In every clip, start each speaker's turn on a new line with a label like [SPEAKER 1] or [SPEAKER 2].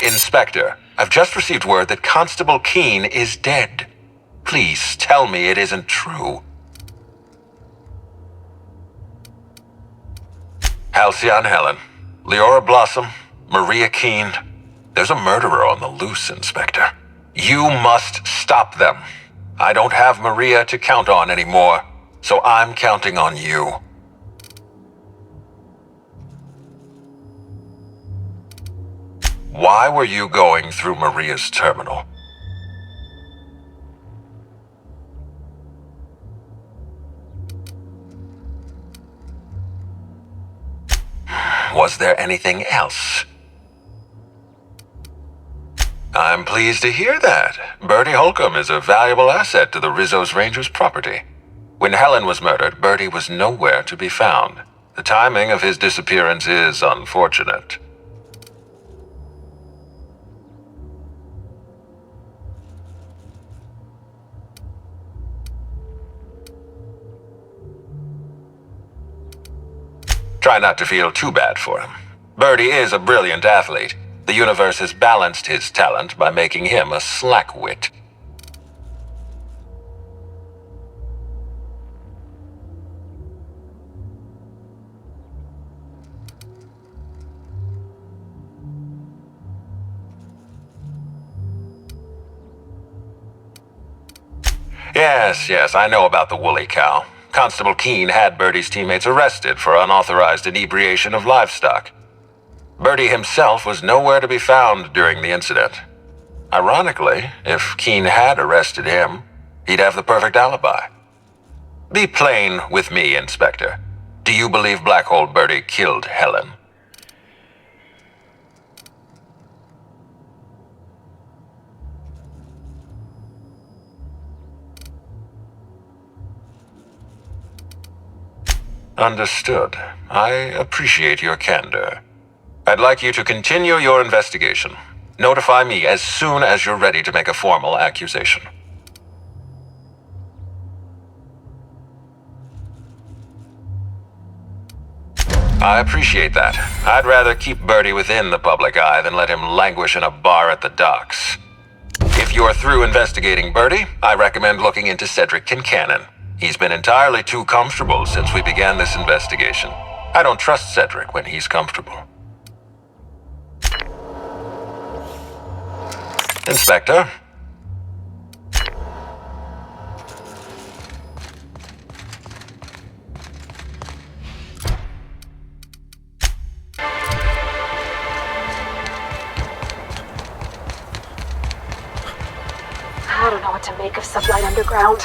[SPEAKER 1] Inspector, I've just received word that Constable Keene is dead. Please tell me it isn't true. Halcyon Helen, Leora Blossom, Maria Keene. There's a murderer on the loose, Inspector. You must stop them. I don't have Maria to count on anymore, so I'm counting on you. Why were you going through Maria's terminal? Was there anything else? I'm pleased to hear that. Bertie Holcomb is a valuable asset to the Rizzo's Rangers property. When Helen was murdered, Bertie was nowhere to be found. The timing of his disappearance is unfortunate. Try not to feel too bad for him. Bertie is a brilliant athlete. The universe has balanced his talent by making him a slackwit. Yes, I know about the woolly cow. Constable Keene had Bertie's teammates arrested for unauthorized inebriation of livestock. Bertie himself was nowhere to be found during the incident. Ironically, if Keene had arrested him, he'd have the perfect alibi. Be plain with me, Inspector. Do you believe Black Hole Bertie killed Helen? Understood. I appreciate your candor. I'd like you to continue your investigation. Notify me as soon as you're ready to make a formal accusation. I appreciate that. I'd rather keep Bertie within the public eye than let him languish in a bar at the docks. If you're through investigating Bertie, I recommend looking into Cedric Kincannon. He's been entirely too comfortable since we began this investigation. I don't trust Cedric when he's comfortable. Inspector?
[SPEAKER 2] I don't know what to make of Sublight Underground.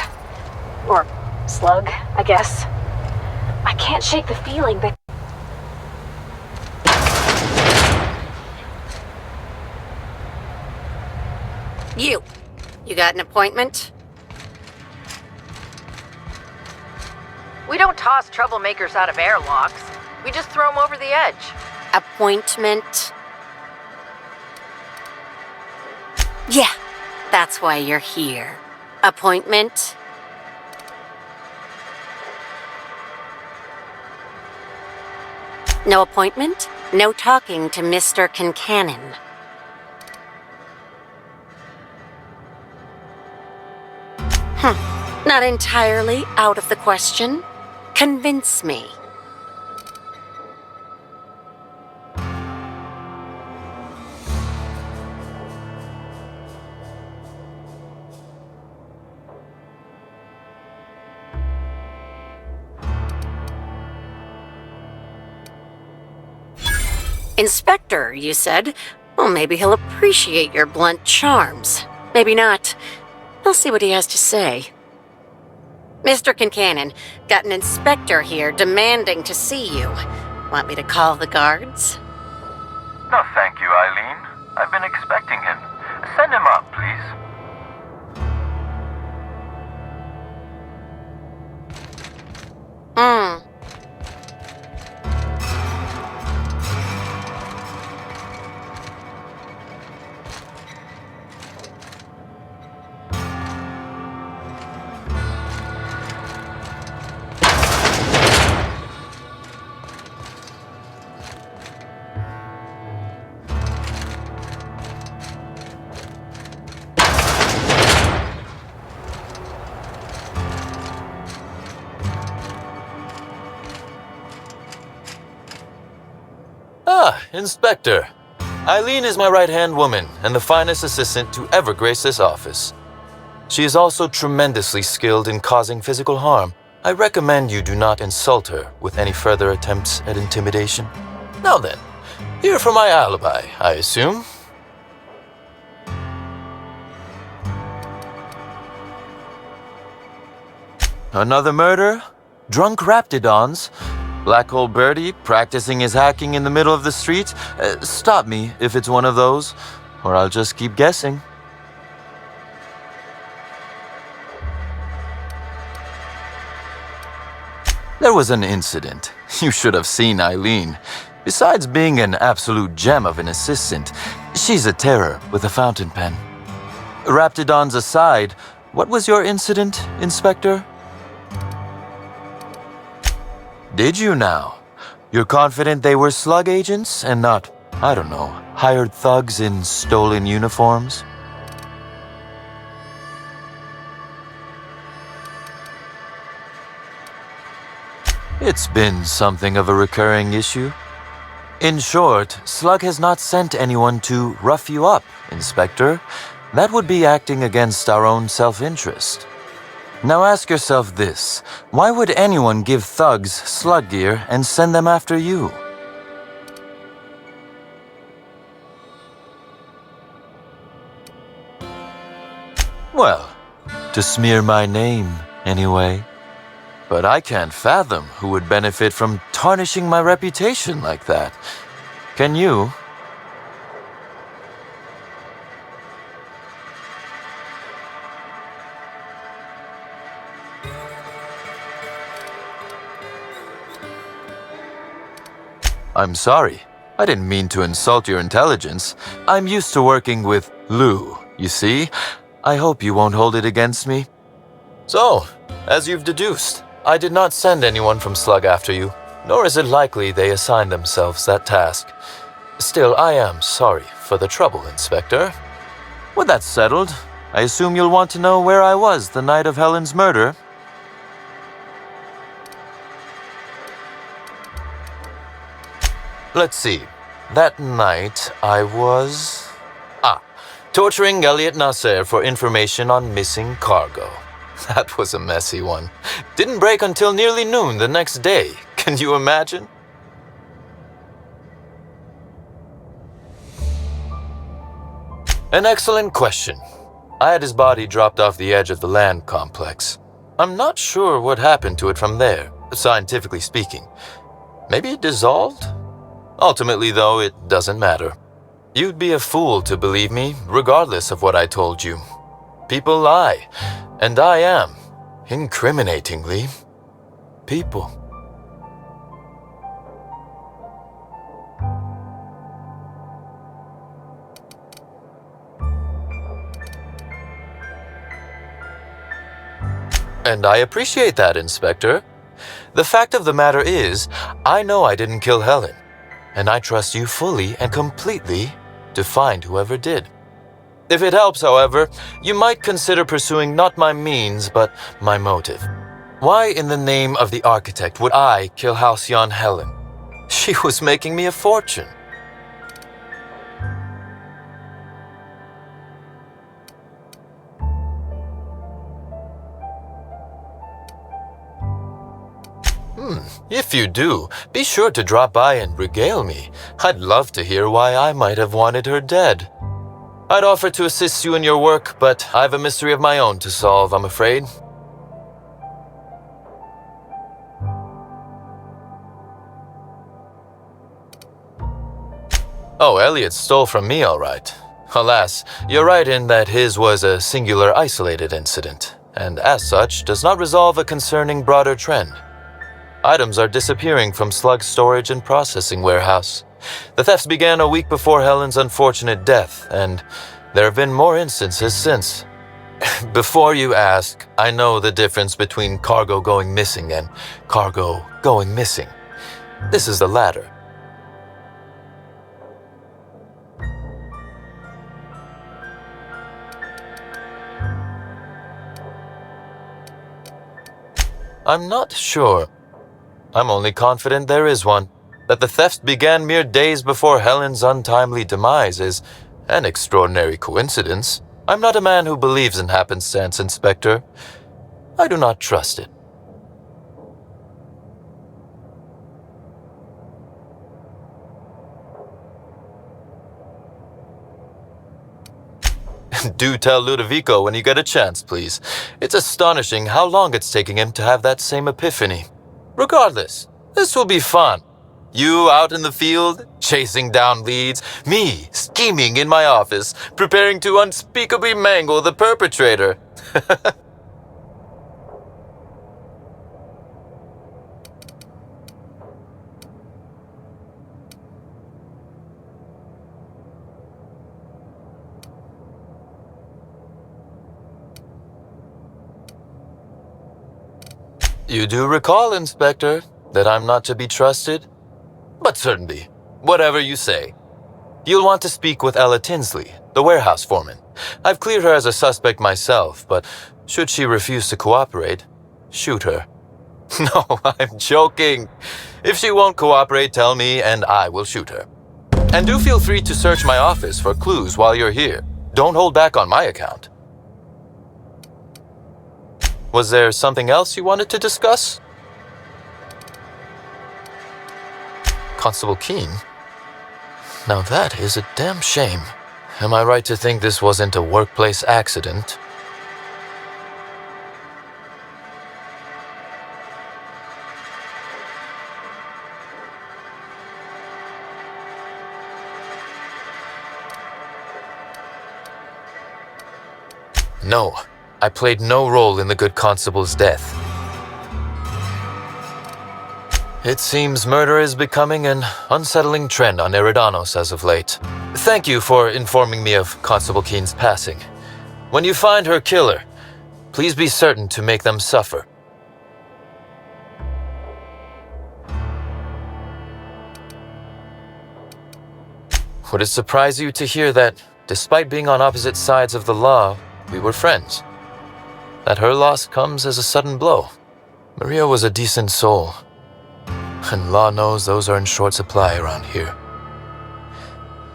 [SPEAKER 2] Or Slug, I guess. I can't shake the feeling that...
[SPEAKER 3] You got an appointment?
[SPEAKER 4] We don't toss troublemakers out of airlocks. We just throw them over the edge.
[SPEAKER 3] Appointment? Yeah, that's why you're here. Appointment? No appointment? No talking to Mr. Kincannon. Not entirely out of the question. Convince me. Inspector, you said? Well, maybe he'll appreciate your blunt charms. Maybe not. I'll see what he has to say. Mr. Kincannon, got an inspector here demanding to see you. Want me to call the guards?
[SPEAKER 5] No, thank you, Eileen. I've been expecting him. Send him up, please.
[SPEAKER 6] Inspector. Eileen is my right-hand woman and the finest assistant to ever grace this office. She is also tremendously skilled in causing physical harm. I recommend you do not insult her with any further attempts at intimidation. Now then, here for my alibi, I assume. Another murder? Drunk Raptidons? Black Hole Birdie practicing his hacking in the middle of the street? Stop me if it's one of those, or I'll just keep guessing. There was an incident. You should have seen Eileen. Besides being an absolute gem of an assistant, she's a terror with a fountain pen. Raptidons aside, what was your incident, Inspector? Did you now? You're confident they were slug agents and not, I don't know, hired thugs in stolen uniforms? It's been something of a recurring issue. In short, Slug has not sent anyone to rough you up, Inspector. That would be acting against our own self-interest. Now ask yourself this. Why would anyone give thugs slug gear and send them after you? Well, to smear my name, anyway. But I can't fathom who would benefit from tarnishing my reputation like that. Can you? I'm sorry. I didn't mean to insult your intelligence. I'm used to working with Lou, you see? I hope you won't hold it against me. So, as you've deduced, I did not send anyone from Slug after you, nor is it likely they assigned themselves that task. Still, I am sorry for the trouble, Inspector. With that settled, I assume you'll want to know where I was the night of Helen's murder. Let's see. That night, I was... torturing Elliot Nasser for information on missing cargo. That was a messy one. Didn't break until nearly noon the next day. Can you imagine? An excellent question. I had his body dropped off the edge of the land complex. I'm not sure what happened to it from there, scientifically speaking. Maybe it dissolved? Ultimately, though, it doesn't matter. You'd be a fool to believe me, regardless of what I told you. People lie, and I am, incriminatingly, people. And I appreciate that, Inspector. The fact of the matter is, I know I didn't kill Helen, and I trust you fully and completely to find whoever did. If it helps, however, you might consider pursuing not my means, but my motive. Why in the name of the architect would I kill Halcyon Helen? She was making me a fortune. If you do, be sure to drop by and regale me. I'd love to hear why I might have wanted her dead. I'd offer to assist you in your work, but I have a mystery of my own to solve, I'm afraid. Oh, Elliot stole from me, all right. Alas, you're right in that his was a singular isolated incident, and as such does not resolve a concerning broader trend. Items are disappearing from Slug's storage and processing warehouse. The thefts began a week before Helen's unfortunate death, and there have been more instances since. Before you ask, I know the difference between cargo going missing and cargo going missing. This is the latter. I'm not sure. I'm only confident there is one. That the thefts began mere days before Helen's untimely demise is an extraordinary coincidence. I'm not a man who believes in happenstance, Inspector. I do not trust it. Do tell Ludovico when you get a chance, please. It's astonishing how long it's taking him to have that same epiphany. Regardless, this will be fun. You out in the field, chasing down leads, me scheming in my office, preparing to unspeakably mangle the perpetrator. You do recall, Inspector, that I'm not to be trusted? But certainly, whatever you say. You'll want to speak with Ella Tinsley, the warehouse foreman. I've cleared her as a suspect myself, but should she refuse to cooperate, shoot her. No, I'm joking. If she won't cooperate, tell me and I will shoot her. And do feel free to search my office for clues while you're here. Don't hold back on my account. Was there something else you wanted to discuss? Constable Keene? Now that is a damn shame. Am I right to think this wasn't a workplace accident? No, I played no role in the good constable's death. It seems murder is becoming an unsettling trend on Eridanos as of late. Thank you for informing me of Constable Keene's passing. When you find her killer, please be certain to make them suffer. Would it surprise you to hear that, despite being on opposite sides of the law, we were friends? That her loss comes as a sudden blow. Maria was a decent soul, and law knows those are in short supply around here.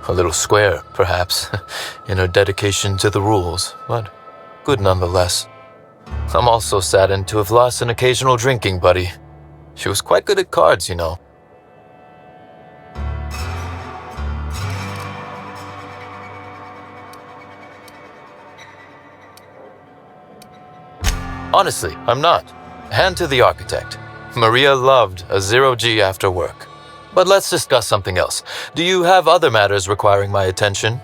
[SPEAKER 6] A little square, perhaps, in her dedication to the rules, but good nonetheless. I'm also saddened to have lost an occasional drinking buddy. She was quite good at cards, you know. Honestly, I'm not. Hand to the architect. Maria loved a zero-G after work. But let's discuss something else. Do you have other matters requiring my attention?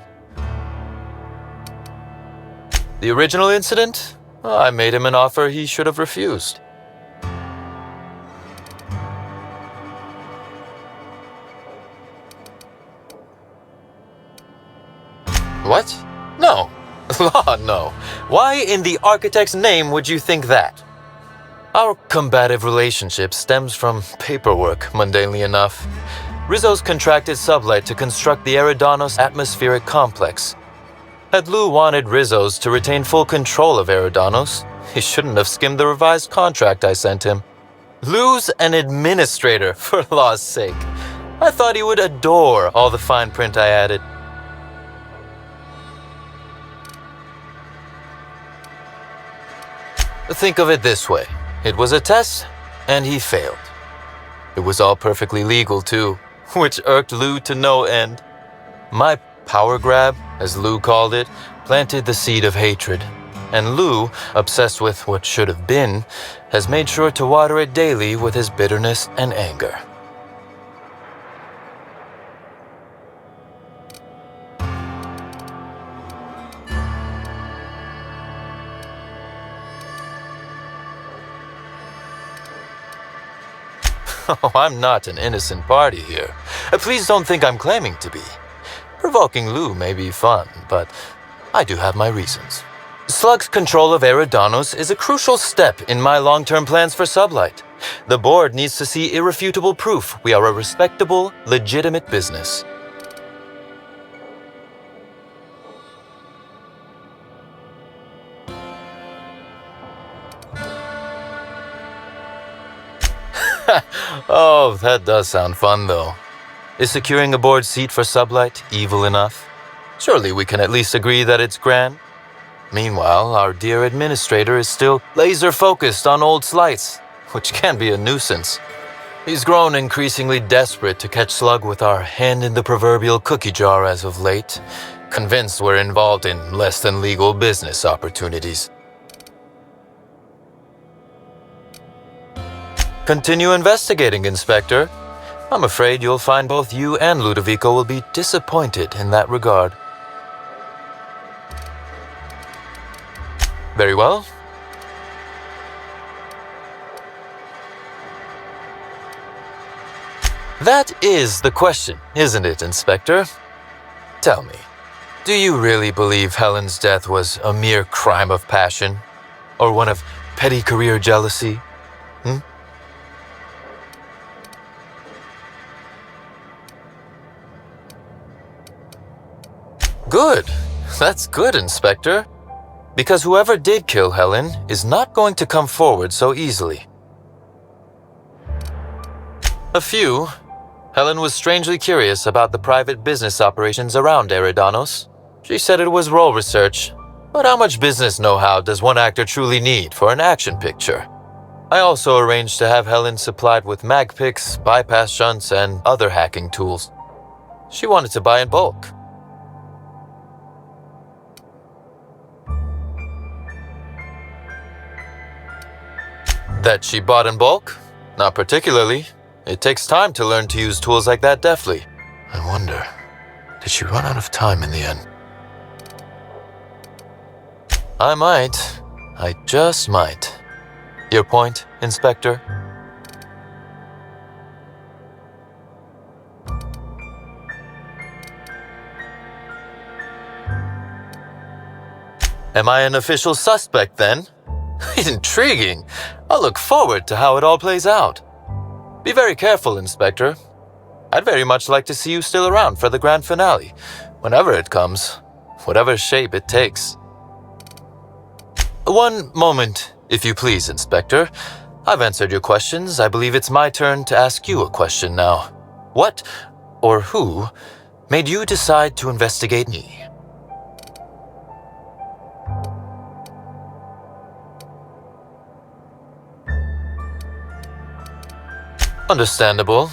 [SPEAKER 6] The original incident? I made him an offer he should have refused. What? No. Law, no. Why in the architect's name would you think that? Our combative relationship stems from paperwork, mundanely enough. Rizzo's contracted Sublight to construct the Eridanos atmospheric complex. Had Lou wanted Rizzo's to retain full control of Eridanos, he shouldn't have skimmed the revised contract I sent him. Lou's an administrator, for law's sake. I thought he would adore all the fine print I added. Think of it this way. It was a test, and he failed. It was all perfectly legal, too, which irked Lou to no end. My power grab, as Lou called it, planted the seed of hatred. And Lou, obsessed with what should have been, has made sure to water it daily with his bitterness and anger. Oh, I'm not an innocent party here. Please don't think I'm claiming to be. Provoking Lou may be fun, but I do have my reasons. Slug's control of Eridanos is a crucial step in my long-term plans for Sublight. The board needs to see irrefutable proof we are a respectable, legitimate business. Oh, that does sound fun, though. Is securing a board seat for Sublight evil enough? Surely we can at least agree that it's grand. Meanwhile, our dear administrator is still laser-focused on old slice, which can be a nuisance. He's grown increasingly desperate to catch Slug with our hand in the proverbial cookie jar as of late, convinced we're involved in less than legal business opportunities. Continue investigating, Inspector. I'm afraid you'll find both you and Ludovico will be disappointed in that regard. Very well. That is the question, isn't it, Inspector? Tell me, do you really believe Helen's death was a mere crime of passion? Or one of petty career jealousy? Good. That's good, Inspector. Because whoever did kill Helen is not going to come forward so easily. Helen was strangely curious about the private business operations around Eridanos. She said it was role research, but how much business know-how does one actor truly need for an action picture? I also arranged to have Helen supplied with mag picks, bypass shunts, and other hacking tools. She wanted to buy in bulk. That she bought in bulk? Not particularly. It takes time to learn to use tools like that deftly. I wonder, did she run out of time in the end? I might. I just might. Your point, Inspector? Am I an official suspect then? Intriguing. I'll look forward to how it all plays out. Be very careful, Inspector. I'd very much like to see you still around for the grand finale, whenever it comes, whatever shape it takes. One moment, if you please, Inspector. I've answered your questions. I believe it's my turn to ask you a question now. What, or who, made you decide to investigate me? Understandable.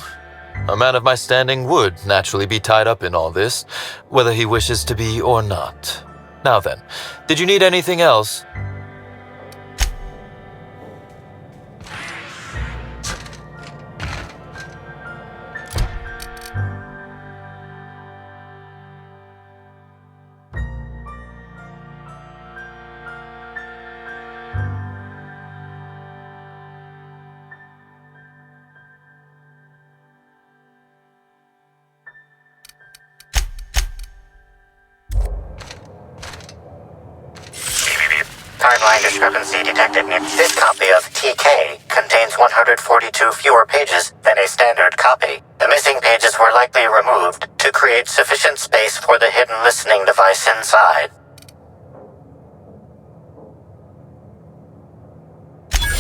[SPEAKER 6] A man of my standing would naturally be tied up in all this, whether he wishes to be or not. Now then, did you need anything else?
[SPEAKER 7] Timeline discrepancy detected. This copy of TK contains 142 fewer pages than a standard copy. The missing pages were likely removed to create sufficient space for the hidden listening device inside.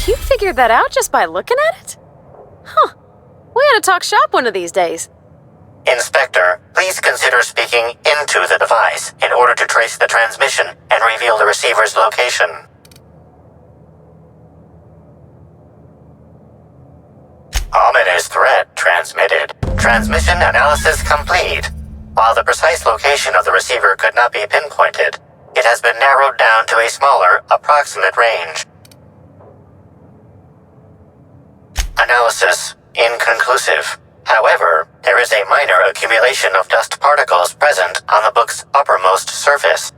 [SPEAKER 8] You figured that out just by looking at it? Huh. We ought to talk shop one of these days.
[SPEAKER 7] Inspector, please consider speaking into the device in order to trace the transmission and reveal the receiver's location. Ominous threat transmitted. Transmission analysis complete. While the precise location of the receiver could not be pinpointed, it has been narrowed down to a smaller, approximate range. Analysis inconclusive. However, there is a minor accumulation of dust particles present on the book's uppermost surface.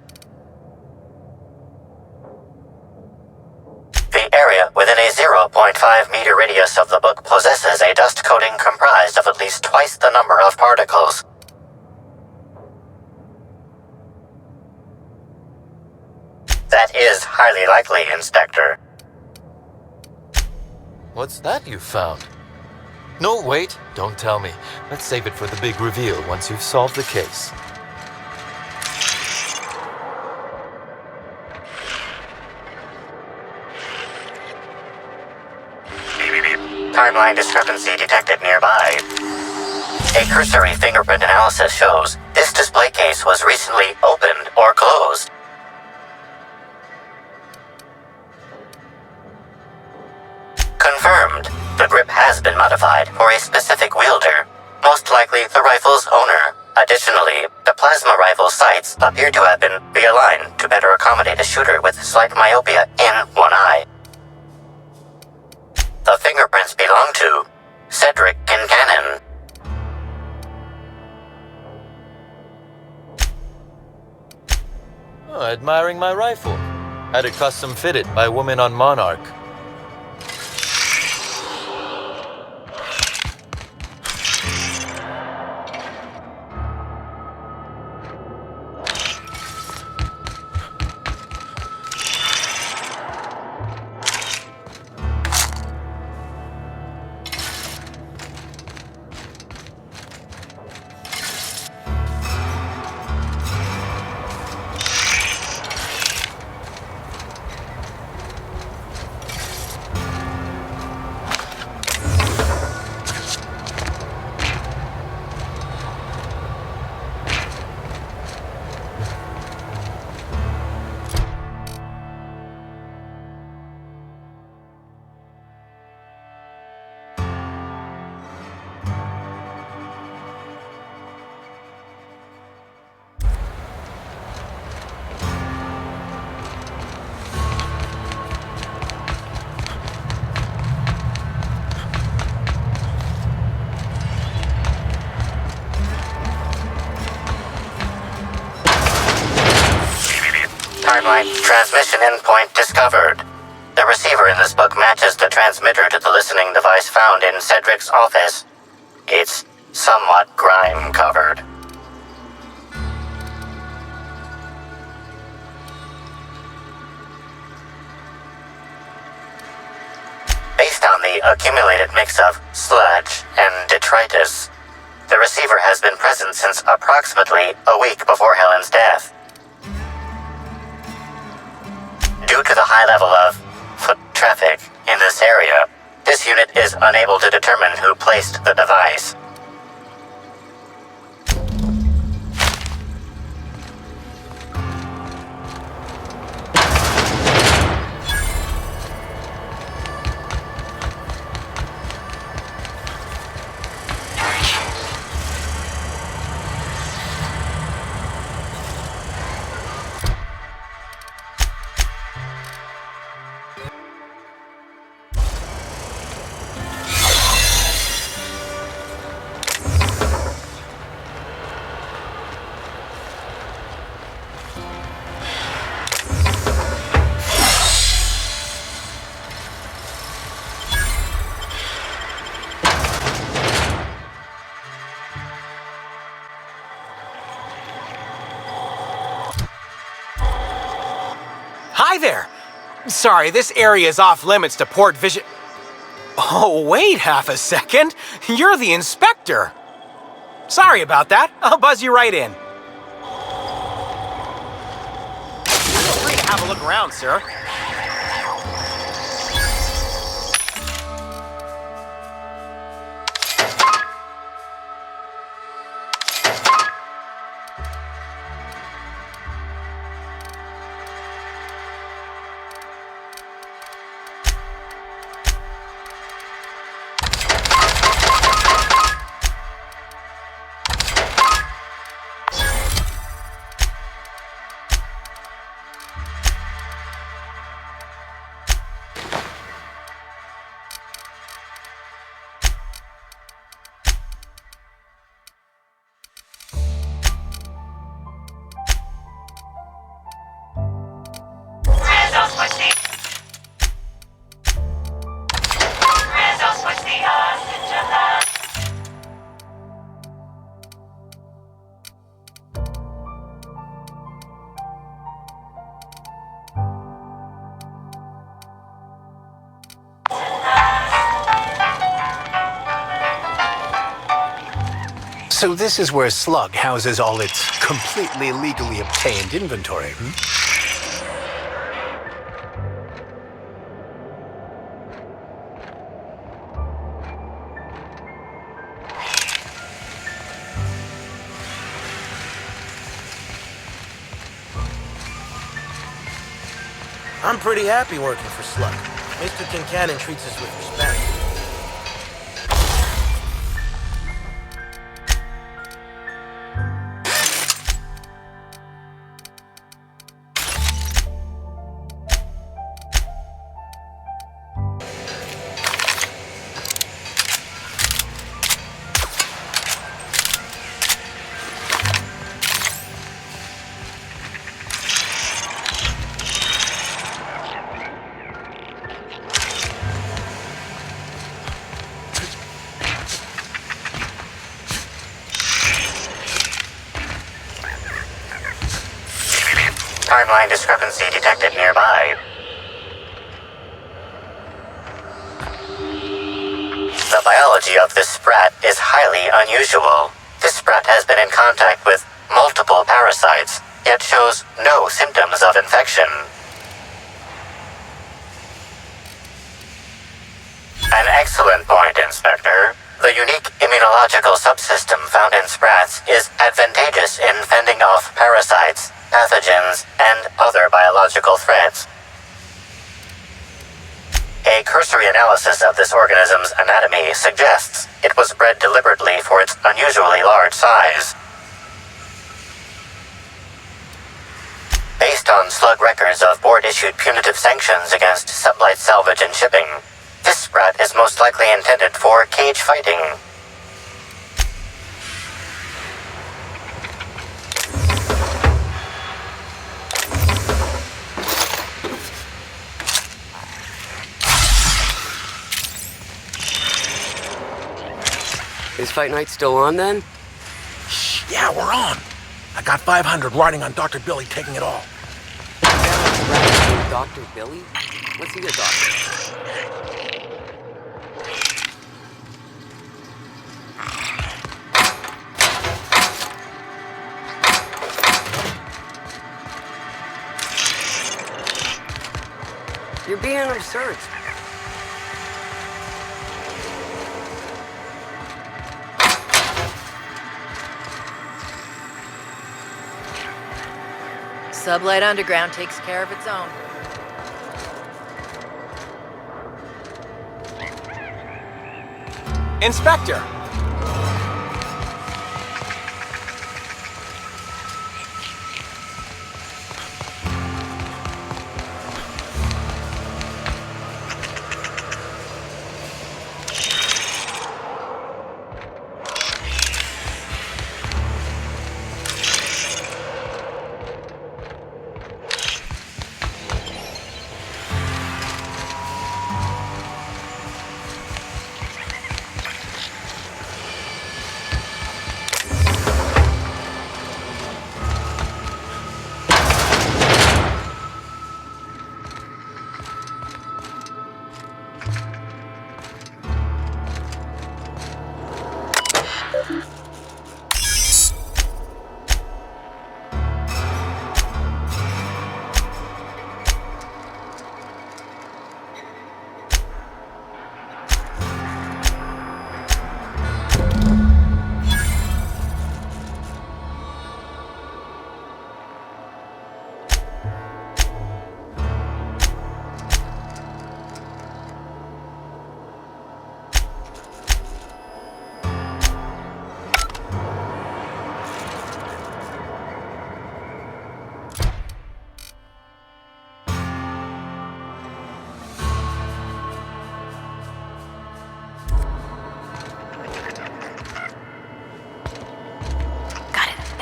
[SPEAKER 7] The area within a 0.5 meter radius of the book possesses a dust coating comprised of at least twice the number of particles. That is highly likely, Inspector.
[SPEAKER 6] What's that you found? No, wait, don't tell me. Let's save it for the big reveal once you've solved the case.
[SPEAKER 7] Timeline discrepancy detected nearby. A cursory fingerprint analysis shows this display case was recently opened or closed. Confirmed. The grip has been modified for a specific wielder, most likely the rifle's owner. Additionally, the plasma rifle sights appear to have been realigned to better accommodate a shooter with slight myopia in one eye. The fingerprints belong to Cedric Kincannon.
[SPEAKER 6] Oh, admiring my rifle. Had it custom fitted by a woman on Monarch.
[SPEAKER 7] Timeline transmission endpoint discovered. The receiver in this book matches the transmitter to the listening device found in Cedric's office. It's somewhat grime-covered. Based on the accumulated mix of sludge and detritus, the receiver has been present since approximately a week before Helen's death. Due to the high level of foot traffic in this area, this unit is unable to determine who placed the device.
[SPEAKER 9] Hi there! Sorry, this area is off limits to port vision. Oh, wait half a second. You're the inspector. Sorry about that. I'll buzz you right in. Feel free to have a look around, sir.
[SPEAKER 10] So this is where Slug houses all its completely legally obtained inventory,
[SPEAKER 11] I'm pretty happy working for Slug. Mr. Kincannon treats us with respect.
[SPEAKER 7] Timeline discrepancy detected nearby. The biology of this sprat is highly unusual. This sprat has been in contact with multiple parasites, yet shows no symptoms of infection. An excellent point, Inspector. The unique immunological subsystem found in sprats is advantageous in fending off parasites, pathogens, and other biological threats. A cursory analysis of this organism's anatomy suggests it was bred deliberately for its unusually large size. Based on Slug records of board-issued punitive sanctions against sublight salvage and shipping, this sprat is most likely intended for cage fighting.
[SPEAKER 12] Is Fight Night still on then?
[SPEAKER 11] Yeah, we're on. I got 500 riding on Dr. Billy taking it all.
[SPEAKER 12] Dr. Billy? What's he a doctor? You're being absurd.
[SPEAKER 4] Sublight Underground takes care of its own.
[SPEAKER 9] Inspector!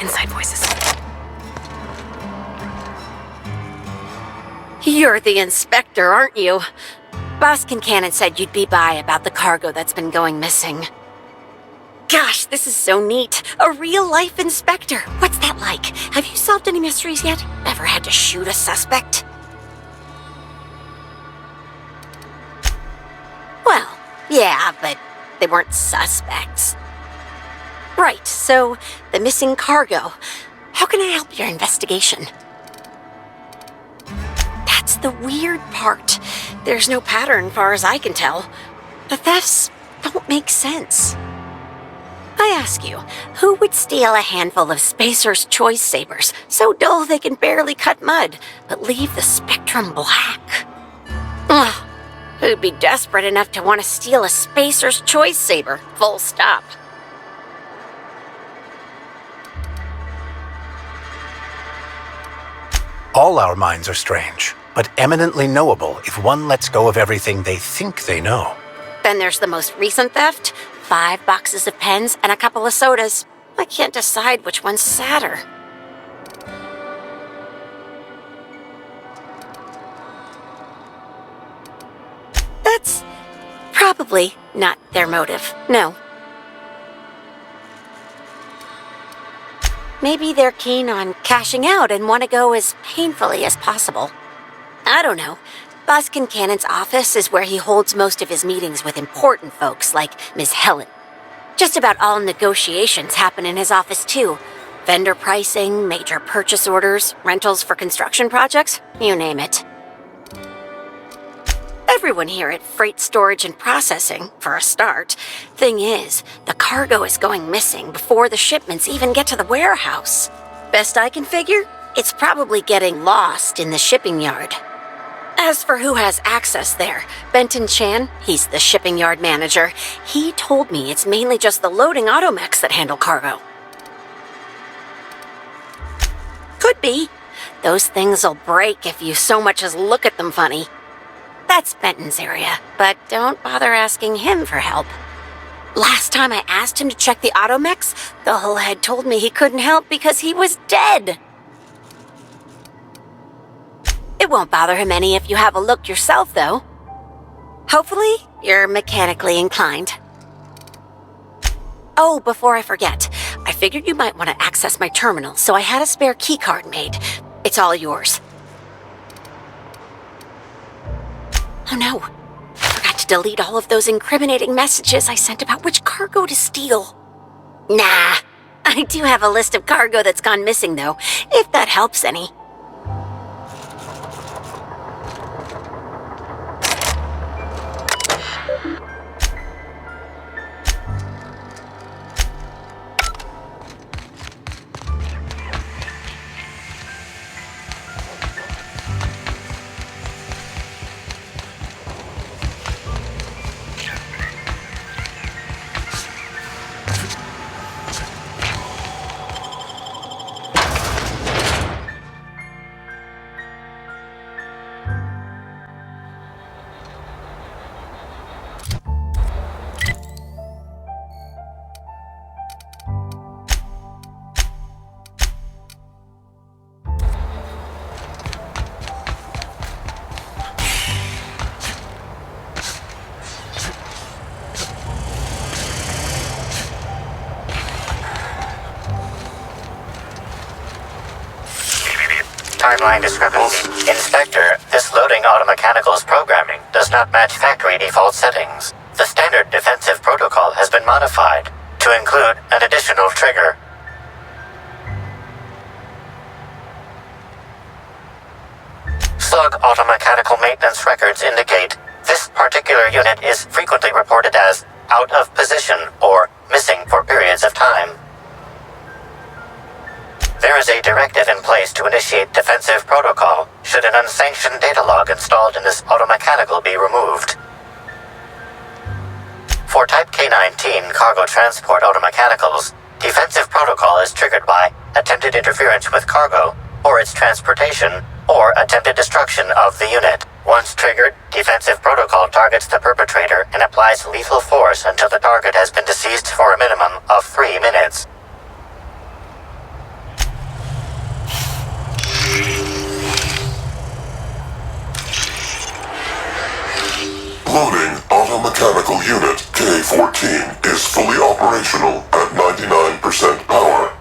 [SPEAKER 8] Inside voices.
[SPEAKER 3] You're the inspector, aren't you? Boss Kincannon said you'd be by about the cargo that's been going missing. Gosh, this is so neat. A real-life inspector. What's that like? Have you solved any mysteries yet? Ever had to shoot a suspect? Well, yeah, but they weren't suspects. Right, so the missing cargo. How can I help your investigation? That's the weird part. There's no pattern far as I can tell. The thefts don't make sense. I ask you, who would steal a handful of Spacer's Choice Sabers so dull they can barely cut mud, but leave the spectrum black? Ugh, who'd be desperate enough to want to steal a Spacer's Choice Saber, full stop?
[SPEAKER 10] All our minds are strange, but eminently knowable if one lets go of everything they think they know.
[SPEAKER 3] Then there's the most recent theft, 5 boxes of pens and a couple of sodas. I can't decide which one's sadder. That's probably not their motive, no. Maybe they're keen on cashing out and want to go as painfully as possible. I don't know. Buzz Kincannon's office is where he holds most of his meetings with important folks like Miss Helen. Just about all negotiations happen in his office too. Vendor pricing, major purchase orders, rentals for construction projects, you name it. Everyone here at Freight Storage and Processing, for a start. Thing is, the cargo is going missing before the shipments even get to the warehouse. Best I can figure, it's probably getting lost in the shipping yard. As for who has access there, Benton Chan, he's the shipping yard manager, he told me it's mainly just the loading automechs that handle cargo. Could be. Those things'll break if you so much as look at them funny. That's Benton's area, but don't bother asking him for help. Last time I asked him to check the automechs, the hull head told me he couldn't help because he was dead. It won't bother him any if you have a look yourself, though. Hopefully, you're mechanically inclined. Oh, before I forget, I figured you might want to access my terminal, so I had a spare keycard made. It's all yours. Oh no, I forgot to delete all of those incriminating messages I sent about which cargo to steal. Nah, I do have a list of cargo that's gone missing, though, if that helps any.
[SPEAKER 7] Timeline discrepancy. Inspector, this loading automechanical's programming does not match factory default settings. The standard defensive protocol has been modified to include an additional trigger. Slug automechanical maintenance records indicate this particular unit is frequently reported as out of position or missing for periods of time. There is a directive in place to initiate defensive protocol should an unsanctioned data log installed in this automechanical be removed. For Type K-19 cargo transport automechanicals, defensive protocol is triggered by attempted interference with cargo, or its transportation, or attempted destruction of the unit. Once triggered, defensive protocol targets the perpetrator and applies lethal force until the target has been deceased for a minimum of 3 minutes.
[SPEAKER 13] Loading automechanical unit K-14 is fully operational at 99% power.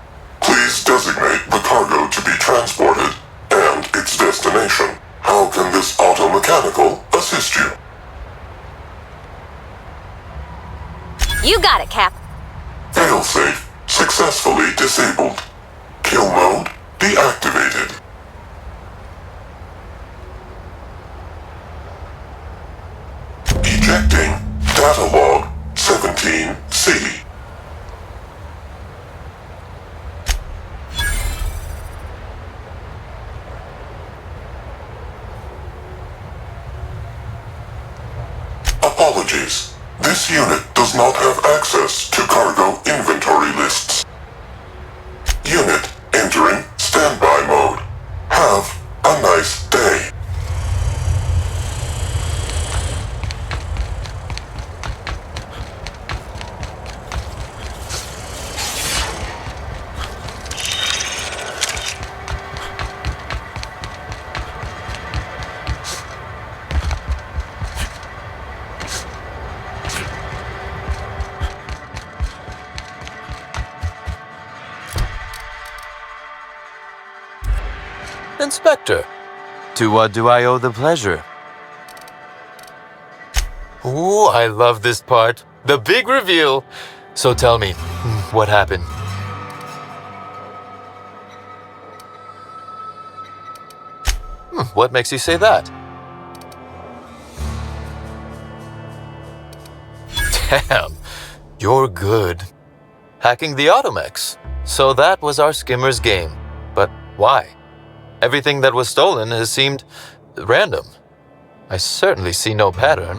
[SPEAKER 13] Please designate the cargo to be transported and its destination. How can this automechanical assist you?
[SPEAKER 8] You got it, Cap.
[SPEAKER 13] Failsafe successfully disabled. Kill mode deactivated. Ejecting data log 17C. Apologies. This unit does not have access to cargo inventory lists. Unit entering standby mode. Have a nice day.
[SPEAKER 6] Inspector, to what do I owe the pleasure? Ooh, I love this part. The big reveal. So tell me, what happened? What makes you say that? Damn, you're good. Hacking the Automex. So that was our skimmer's game. But why? Everything that was stolen has seemed random. I certainly see no pattern.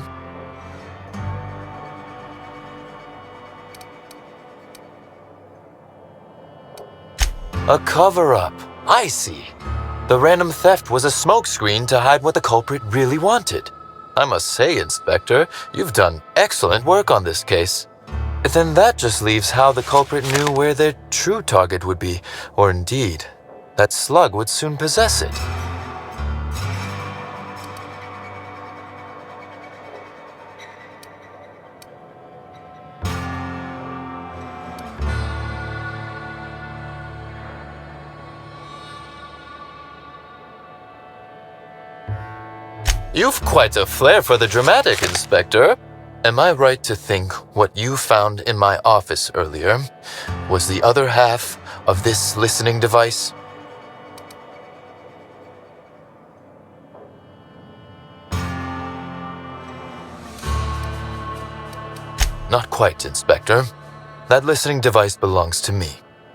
[SPEAKER 6] A cover-up. I see. The random theft was a smokescreen to hide what the culprit really wanted. I must say, Inspector, you've done excellent work on this case. Then that just leaves how the culprit knew where their true target would be, or indeed, that slug would soon possess it. You've quite a flair for the dramatic, Inspector. Am I right to think what you found in my office earlier was the other half of this listening device? Not quite, Inspector. That listening device belongs to me.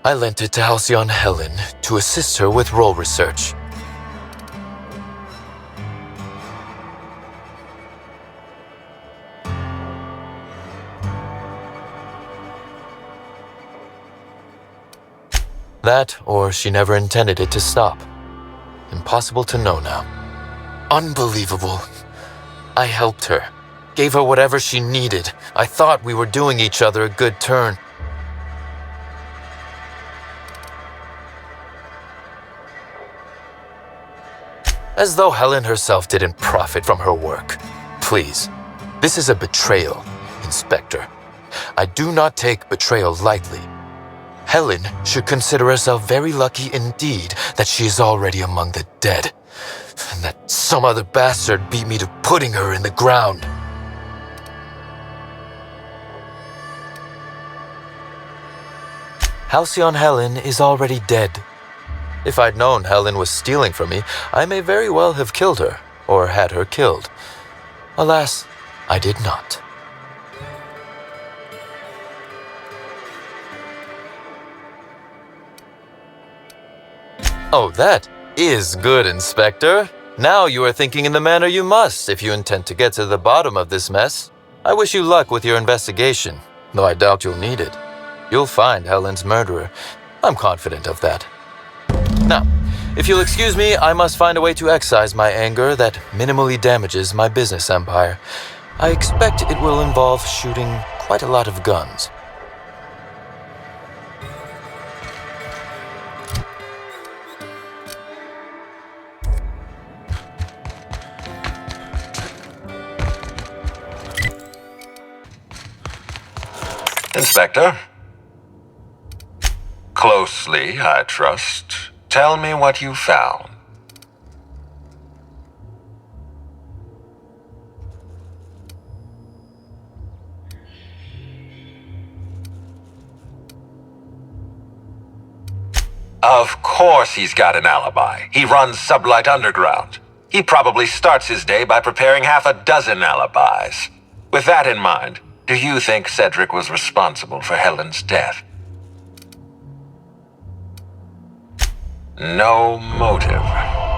[SPEAKER 6] I lent it to Halcyon Helen to assist her with role research. That, or she never intended it to stop. Impossible to know now. Unbelievable. I helped her. Gave her whatever she needed. I thought we were doing each other a good turn. As though Helen herself didn't profit from her work. Please, this is a betrayal, Inspector. I do not take betrayal lightly. Helen should consider herself very lucky indeed that she is already among the dead, and that some other bastard beat me to putting her in the ground. Halcyon Helen is already dead. If I'd known Helen was stealing from me, I may very well have killed her, or had her killed. Alas, I did not. Oh, that is good, Inspector. Now you are thinking in the manner you must if you intend to get to the bottom of this mess. I wish you luck with your investigation, though I doubt you'll need it. You'll find Helen's murderer. I'm confident of that. Now, if you'll excuse me, I must find a way to excise my anger that minimally damages my business empire. I expect it will involve shooting quite a lot of guns.
[SPEAKER 1] Inspector? Closely, I trust. Tell me what you found. Of course he's got an alibi. He runs Sublight Underground. He probably starts his day by preparing half a dozen alibis. With that in mind, do you think Cedric was responsible for Helen's death? No motive.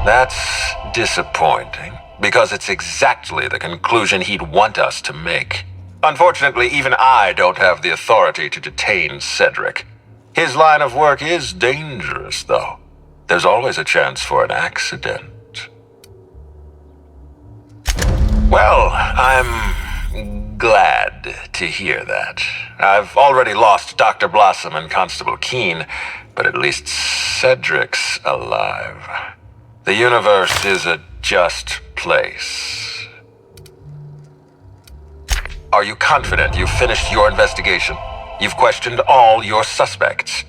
[SPEAKER 1] That's disappointing, because it's exactly the conclusion he'd want us to make. Unfortunately, even I don't have the authority to detain Cedric. His line of work is dangerous, though. There's always a chance for an accident. Well, I'm glad to hear that. I've already lost Dr. Blossom and Constable Keene, but at least Cedric's alive. The universe is a just place. Are you confident you've finished your investigation? You've questioned all your suspects.